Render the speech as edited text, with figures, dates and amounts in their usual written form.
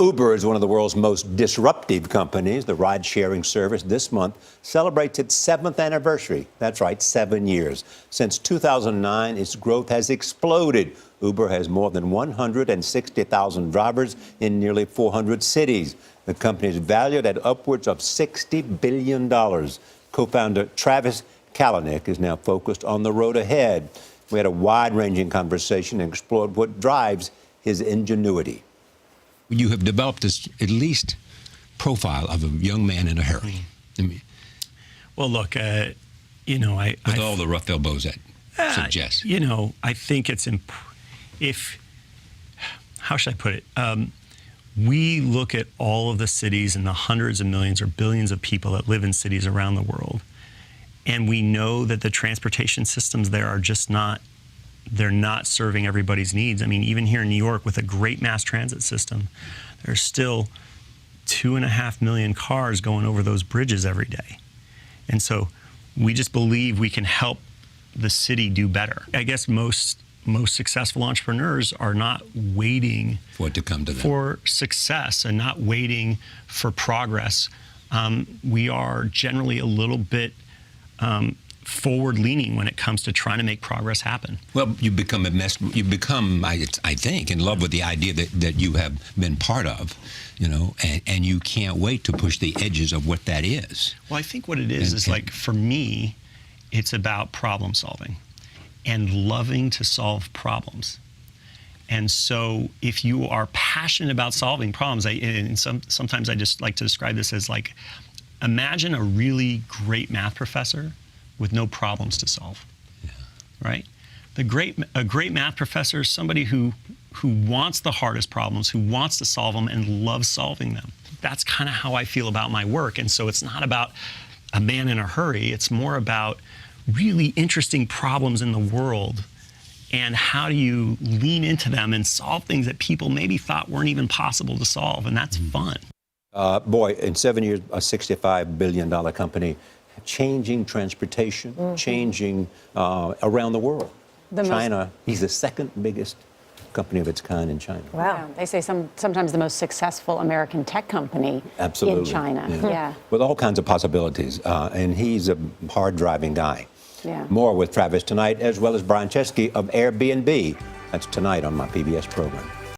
Uber is one of the world's most disruptive companies. The ride-sharing service this month celebrates its 7th anniversary. That's right, 7 years. Since 2009, its growth has exploded. Uber has more than 160,000 drivers in nearly 400 cities. The company is valued at upwards of $60 billion. Co-founder Travis Kalanick is now focused on the road ahead. We had a wide-ranging conversation and explored what drives his ingenuity. You have developed this, at least, profile of a young man in a hurry. I mean, well, look, with all the rough elbows that suggest. I think it's how should I put it? We look at all of the cities and the hundreds of millions or billions of people that live in cities around the world, and we know that the transportation systems there are just not. They're not serving everybody's needs. I mean, even here in New York with a great mass transit system, there's still 2.5 million cars going over those bridges every day. And so we just believe we can help the city do better. I guess most successful entrepreneurs are not waiting for it to come to them. For success and not waiting for progress. We are generally a little bit forward-leaning when it comes to trying to make progress happen. Well, you become, I think, in love with the idea that you have been part of, and you can't wait to push the edges of what that is. Well, I think what it is like, for me, it's about problem solving and loving to solve problems. And so if you are passionate about solving problems, sometimes I just like to describe this as like, imagine a really great math professor with no problems to solve, right? A great math professor is somebody who wants the hardest problems, who wants to solve them and loves solving them. That's kind of how I feel about my work. And so it's not about a man in a hurry. It's more about really interesting problems in the world and how do you lean into them and solve things that people maybe thought weren't even possible to solve. And that's fun. In 7 years, a $65 billion company, changing transportation, changing around the world. China, he's the second biggest company of its kind in China. Wow. They say sometimes the most successful American tech company in China. Yeah. With all kinds of possibilities. And he's a hard-driving guy. Yeah. More with Travis tonight, as well as Brian Chesky of Airbnb. That's tonight on my PBS program.